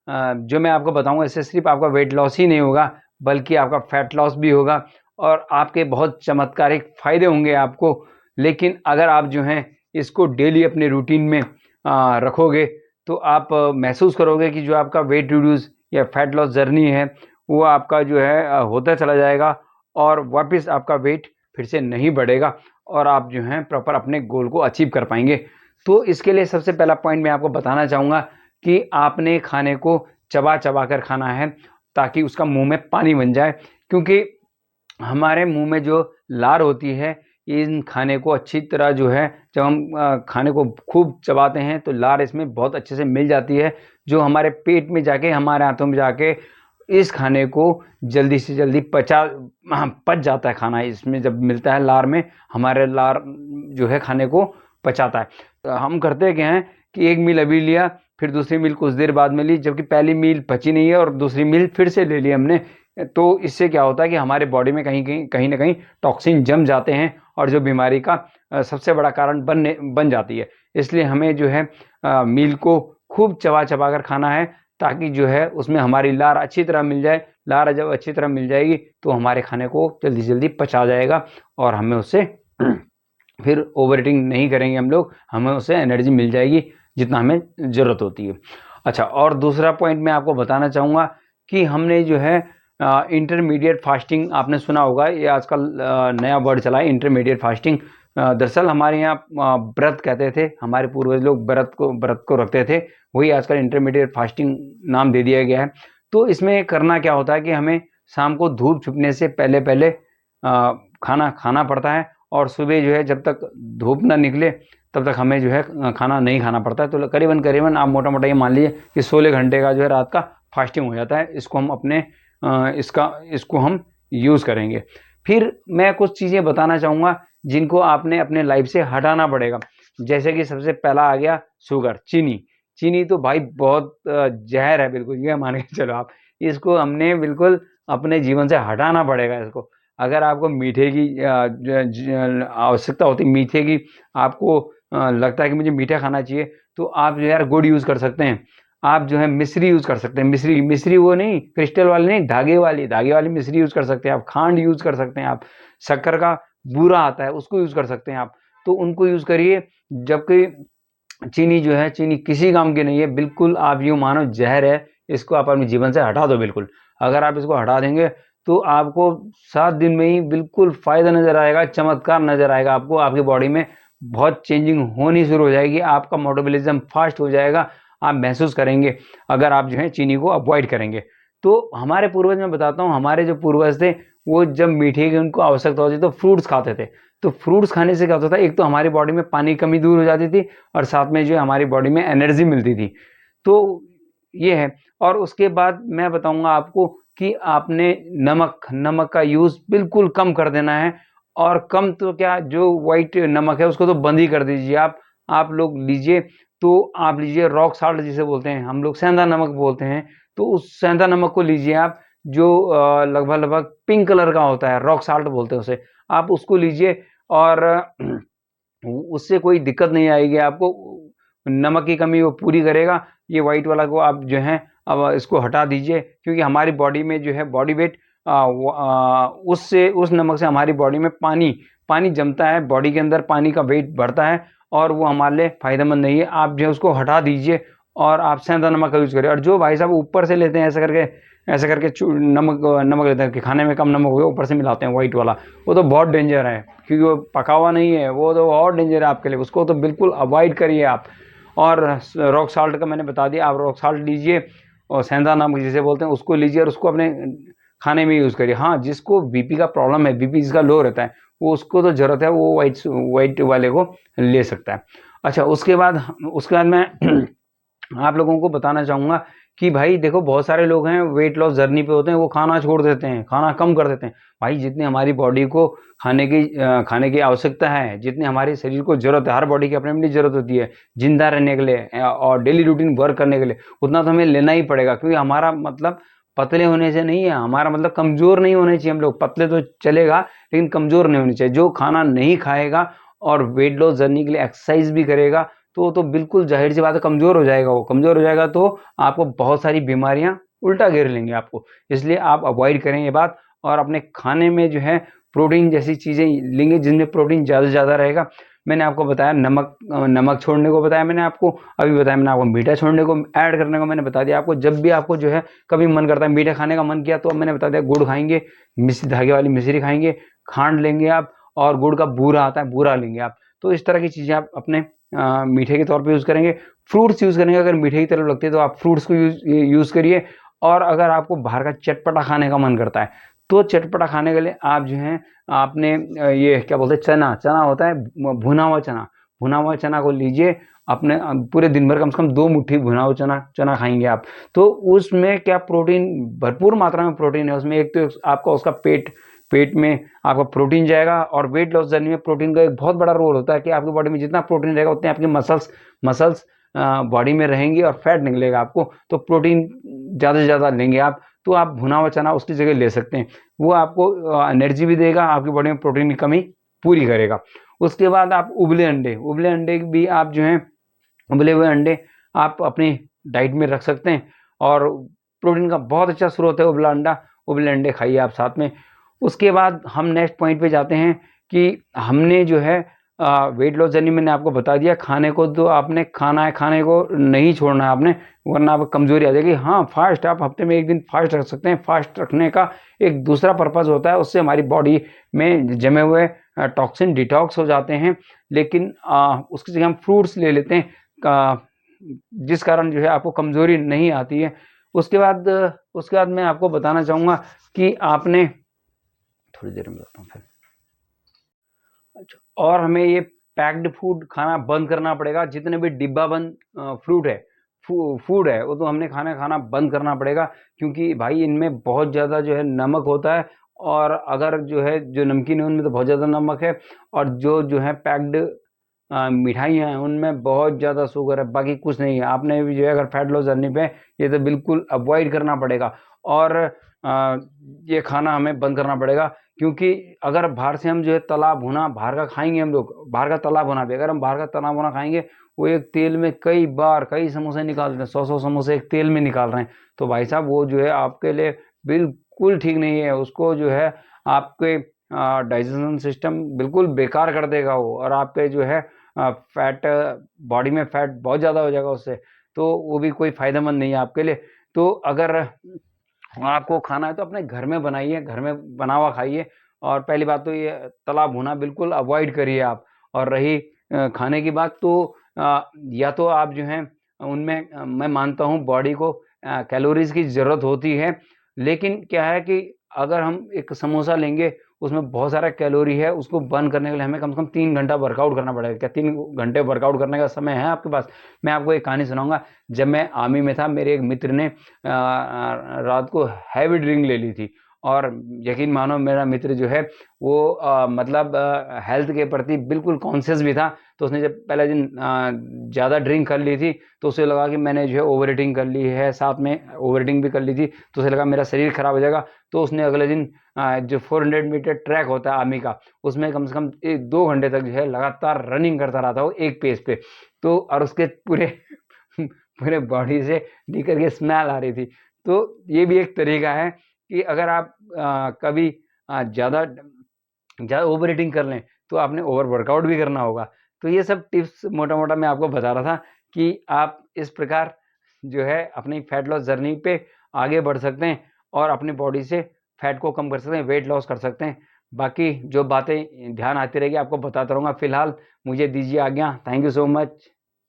जो मैं आपको बताऊंगा इससे सिर्फ आपका वेट लॉस ही नहीं होगा, बल्कि आपका फैट लॉस भी होगा और आपके बहुत चमत्कारिक फ़ायदे होंगे आपको। लेकिन अगर आप जो हैं इसको डेली अपने रूटीन में रखोगे तो आप महसूस करोगे कि जो आपका वेट रिड्यूस या फैट लॉस जर्नी है वो आपका जो है होता चला जाएगा और वापस आपका वेट फिर से नहीं बढ़ेगा और आप जो हैं प्रॉपर अपने गोल को अचीव कर पाएंगे। तो इसके लिए सबसे पहला पॉइंट मैं आपको बताना चाहूँगा कि आपने खाने को चबा चबा कर खाना है ताकि उसका मुंह में पानी बन जाए, क्योंकि हमारे मुंह में जो लार होती है इन खाने को अच्छी तरह जो है जब हम खाने को खूब चबाते हैं तो लार इसमें बहुत अच्छे से मिल जाती है, जो हमारे पेट में जाके हमारे हाथों में जाके इस खाने को जल्दी से जल्दी पच जाता है। खाना इसमें जब मिलता है लार में, हमारे लार जो है खाने को पचाता है। हम करते क्या हैं कि एक मील अभी लिया, फिर दूसरी मील कुछ देर बाद में ली, जबकि पहली मील पची नहीं है और दूसरी मील फिर से ले ली हमने। तो इससे क्या होता है कि हमारे बॉडी में कहीं ना कहीं टॉक्सिन जम जाते हैं और जो बीमारी का सबसे बड़ा कारण बन जाती है। इसलिए हमें जो है मील को खूब चबा चबा कर खाना है ताकि जो है उसमें हमारी लार अच्छी तरह मिल जाए। लार जब अच्छी तरह मिल जाएगी तो हमारे खाने को जल्दी जल्दी पचा जाएगा और हमें उससे फिर ओवर ईटिंग नहीं करेंगे हम लोग, हमें उससे एनर्जी मिल जाएगी जितना हमें ज़रूरत होती है। अच्छा, और दूसरा पॉइंट मैं आपको बताना चाहूँगा कि हमने जो है इंटरमीडिएट फास्टिंग आपने सुना होगा, ये आजकल नया वर्ड चला है इंटरमीडिएट फास्टिंग। दरअसल हमारे यहाँ व्रत कहते थे, हमारे पूर्वज लोग व्रत को रखते थे, वही आजकल इंटरमीडिएट फास्टिंग नाम दे दिया गया है। तो इसमें करना क्या होता है कि हमें शाम को धूप छुपने से पहले पहले खाना खाना पड़ता है और सुबह जो है जब तक धूप ना निकले तब तक हमें जो है खाना नहीं खाना पड़ता है। तो करीबन आप मोटा मोटा ये मान लीजिए कि 16 घंटे का जो है रात का फास्टिंग हो जाता है। इसको हम अपने इसको हम यूज़ करेंगे। फिर मैं कुछ चीज़ें बताना चाहूँगा जिनको आपने अपने लाइफ से हटाना पड़ेगा। जैसे कि सबसे पहला आ गया शुगर, चीनी। चीनी तो भाई बहुत जहर है, बिल्कुल ये मान के चलो आप। इसको हमने बिल्कुल अपने जीवन से हटाना पड़ेगा इसको। अगर आपको मीठे की आवश्यकता होती है, मीठे की आपको लगता है कि मुझे मीठा खाना चाहिए, तो आप जो यार गुड़ यूज़ कर सकते हैं। आप जो है मिश्री यूज़ कर सकते हैं। मिश्री वो नहीं क्रिस्टल वाली नहीं, धागे वाली मिश्री यूज़ कर सकते हैं आप। खांड यूज़ कर सकते हैं आप। शक्कर का बूरा आता है उसको यूज़ कर सकते हैं आप। तो उनको यूज़ करिए। जबकि चीनी जो है, चीनी किसी काम की नहीं है, बिल्कुल आप यूँ मानो ज़हर है। इसको आप अपने जीवन से हटा दो बिल्कुल। अगर आप इसको हटा देंगे तो आपको 7 दिन में ही बिल्कुल फ़ायदा नज़र आएगा, चमत्कार नज़र आएगा आपको। आपकी बॉडी में बहुत चेंजिंग होनी शुरू हो जाएगी, आपका मेटाबॉलिज्म फास्ट हो जाएगा, आप महसूस करेंगे अगर आप जो है चीनी को अवॉइड करेंगे। तो हमारे पूर्वज, मैं बताता हूँ, हमारे जो पूर्वज थे वो जब मीठे की उनको आवश्यकता होती तो फ्रूट्स खाते थे। तो फ्रूट्स खाने से क्या होता था, एक तो हमारी बॉडी में पानी की कमी दूर हो जाती थी और साथ में जो है हमारी बॉडी में एनर्जी मिलती थी। तो ये है। और उसके बाद मैं बताऊंगा आपको कि आपने नमक का यूज़ बिल्कुल कम कर देना है। और कम तो क्या, जो व्हाइट नमक है उसको तो बंद ही कर दीजिए आप लोग लीजिए। तो आप लीजिए रॉक साल्ट जिसे बोलते हैं हम लोग, सेंधा नमक बोलते हैं। तो उस सेंधा नमक को लीजिए आप, जो लगभग पिंक कलर का होता है, रॉक साल्ट बोलते हैं उसे। आप उसको लीजिए और उससे कोई दिक्कत नहीं आएगी आपको। नमक की कमी वो पूरी करेगा। ये व्हाइट वाला को आप जो है अब इसको हटा दीजिए, क्योंकि हमारी बॉडी में जो है बॉडी वेट उससे, उस नमक से हमारी बॉडी में पानी जमता है, बॉडी के अंदर पानी का वेट बढ़ता है और वो हमारे लिए फ़ायदेमंद नहीं है। आप जो है उसको हटा दीजिए और आप सेंधा नमक का यूज़ करिए। और जो भाई साहब ऊपर से लेते हैं ऐसा करके नमक लेते हैं कि खाने में कम नमक हो गया, ऊपर से मिलाते हैं व्हाइट वाला, वो तो बहुत डेंजर है, क्योंकि वो पका हुआ नहीं है, वो तो और डेंजर है आपके लिए। उसको तो बिल्कुल अवॉइड करिए आप। और रॉक साल्ट का मैंने बता दिया, आप रॉक साल्ट लीजिए और सेंधा नमक जिसे बोलते हैं उसको लीजिए और उसको अपने खाने में यूज़ करिए। हाँ, जिसको बीपी का प्रॉब्लम है, बीपी जिसका लो रहता है, वो उसको तो ज़रूरत है, वो व्हाइट वाले को ले सकता है। अच्छा, उसके बाद मैं आप लोगों को बताना चाहूँगा कि भाई देखो, बहुत सारे लोग हैं वेट लॉस जर्नी पे होते हैं, वो खाना छोड़ देते हैं, खाना कम कर देते हैं। भाई जितनी हमारी बॉडी को खाने की आवश्यकता है, जितनी हमारे शरीर को ज़रूरत है, हर बॉडी की अपनी ज़रूरत होती है जिंदा रहने के लिए और डेली रूटीन वर्क करने के लिए, उतना तो हमें लेना ही पड़ेगा। क्योंकि हमारा मतलब पतले होने से नहीं है, हमारा मतलब कमज़ोर नहीं होने चाहिए हम लोग। पतले तो चलेगा लेकिन कमज़ोर नहीं होने चाहिए। जो खाना नहीं खाएगा और वेट लॉस जर्नी के लिए एक्सरसाइज भी करेगा तो बिल्कुल ज़ाहिर सी बात है कमज़ोर हो जाएगा वो। कमज़ोर हो जाएगा तो आपको बहुत सारी बीमारियाँ उल्टा घेर लेंगे आपको। इसलिए आप अवॉइड करें ये बात, और अपने खाने में जो है प्रोटीन जैसी चीज़ें लेंगे जिनमें प्रोटीन ज़्यादा से ज़्यादा रहेगा। मैंने आपको बताया नमक छोड़ने को बताया मैंने आपको, अभी बताया मैंने आपको मीठा छोड़ने को, ऐड करने को मैंने बता दिया आपको। जब भी आपको जो है कभी मन करता है मीठा खाने का मन किया तो मैंने बता दिया गुड़ खाएँगे, धागे वाली मिश्री खाएँगे, खांड लेंगे आप, और गुड़ का बूरा आता है, बूरा लेंगे आप। तो इस तरह की चीज़ें आप अपने मीठे के तौर पे यूज़ करेंगे। फ्रूट्स यूज़ करेंगे, अगर मीठे की तरफ लगती है तो आप फ्रूट्स को यूज़ करिए। और अगर आपको बाहर का चटपटा खाने का मन करता है तो चटपटा खाने के लिए आप जो है आपने ये क्या बोलते हैं, चना होता है, भुना हुआ चना को लीजिए। अपने पूरे दिन भर कम से कम 2 मुट्ठी भुना हुआ चना खाएंगे आप, तो उसमें क्या प्रोटीन, भरपूर मात्रा में प्रोटीन है उसमें। एक तो आपका उसका पेट में आपका प्रोटीन जाएगा, और वेट लॉस जर्नी में प्रोटीन का एक बहुत बड़ा रोल होता है कि आपकी बॉडी में जितना प्रोटीन रहेगा उतने आपकी मसल्स बॉडी में रहेंगी और फैट निकलेगा आपको। तो प्रोटीन ज़्यादा से ज़्यादा लेंगे आप, तो आप भुना हुआ चना उसकी जगह ले सकते हैं। वो आपको एनर्जी भी देगा, आपकी बॉडी में प्रोटीन की कमी पूरी करेगा। उसके बाद आप उबले अंडे भी आप जो हैं, उबले हुए अंडे आप अपनी डाइट में रख सकते हैं, और प्रोटीन का बहुत अच्छा स्रोत है उबले अंडे खाइए आप साथ में। उसके बाद हम नेक्स्ट पॉइंट पे जाते हैं कि हमने जो है वेट लॉस जर्नी मैंने आपको बता दिया। खाने को तो आपने खाना है, खाने को नहीं छोड़ना है आपने, वरना आपको कमज़ोरी आ जाएगी। हाँ, फास्ट आप हफ्ते में 1 दिन फास्ट रख सकते हैं। फास्ट रखने का एक दूसरा पर्पज़ होता है, उससे हमारी बॉडी में जमे हुए टॉक्सिन डिटॉक्स हो जाते हैं। लेकिन उसकी जगह हम फ्रूट्स ले लेते हैं, जिस कारण जो है आपको कमज़ोरी नहीं आती है। उसके बाद मैं आपको बताना चाहूँगा कि आपने, थोड़ी देर में बताता हूँ फिर। अच्छा, और हमें ये पैक्ड फूड खाना बंद करना पड़ेगा। जितने भी डिब्बा बंद फ्रूट है, फूड है, वो तो हमने खाना बंद करना पड़ेगा, क्योंकि भाई इनमें बहुत ज़्यादा जो है नमक होता है। और अगर जो है जो नमकीन है उनमें तो बहुत ज़्यादा नमक है, और जो है पैक्ड मिठाइयाँ हैं उनमें बहुत ज़्यादा शुगर है, बाकी कुछ नहीं है। आपने भी जो है अगर फैट लॉस जर्नी पे, ये तो बिल्कुल अवॉइड करना पड़ेगा, और ये खाना हमें बंद करना पड़ेगा। क्योंकि अगर बाहर से हम जो है तला भुना बाहर का खाएंगे, हम लोग बाहर का तला भुना भी, अगर हम बाहर का तला भुना खाएंगे, वो एक तेल में कई समोसे निकाल रहे हैं, 100 समोसे एक तेल में निकाल रहे हैं। तो भाई साहब वो जो है आपके लिए बिल्कुल ठीक नहीं है। उसको जो है आपके डाइजेशन सिस्टम बिल्कुल बेकार कर देगा वो, और आपके जो है फैट, बॉडी में फैट बहुत ज़्यादा हो जाएगा उससे, तो वो भी कोई फ़ायदेमंद नहीं है आपके लिए। तो अगर आपको खाना है तो अपने घर में बनाइए, घर में बना हुआ खाइए। और पहली बात तो ये तला भुना बिल्कुल अवॉइड करिए आप। और रही खाने की बात, तो या तो आप जो हैं उनमें, मैं मानता हूँ बॉडी को कैलोरीज़ की ज़रूरत होती है, लेकिन क्या है कि अगर हम एक समोसा लेंगे उसमें बहुत सारा कैलोरी है, उसको बर्न करने के लिए हमें कम से कम 3 घंटा वर्कआउट करना पड़ेगा। क्या 3 घंटे वर्कआउट करने का समय है आपके पास? मैं आपको एक कहानी सुनाऊँगा। जब मैं आर्मी में था, मेरे एक मित्र ने रात को हैवी ड्रिंक ले ली थी, और यकीन मानो मेरा मित्र जो है वो मतलब हेल्थ के प्रति बिल्कुल कॉन्शियस भी था। तो उसने जब पहले दिन ज़्यादा ड्रिंक कर ली थी, तो उसे लगा कि मैंने जो है ओवर ईटिंग कर ली है, साथ में ओवर ईटिंग भी कर ली थी, तो उसे लगा मेरा शरीर खराब हो जाएगा। तो उसने अगले दिन जो 400 मीटर ट्रैक होता है आर्मी का, उसमें कम से कम 2 घंटे तक जो है लगातार रनिंग करता रहा था वो एक पेस पे। तो और उसके पूरे पूरे बॉडी से निकल के स्मेल आ रही थी। तो ये भी एक तरीका है कि अगर आप कभी ज़्यादा ओवर ईटिंग कर लें, तो आपने ओवर वर्कआउट भी करना होगा। तो ये सब टिप्स मोटा-मोटा मैं आपको बता रहा था कि आप इस प्रकार जो है अपनी फैट लॉस जर्नी पे आगे बढ़ सकते हैं, और अपनी बॉडी से फैट को कम कर सकते हैं, वेट लॉस कर सकते हैं। बाकी जो बातें ध्यान आती रहेगी आपको बताता रहूँगा। फिलहाल मुझे दीजिए आज्ञा। Thank you so much.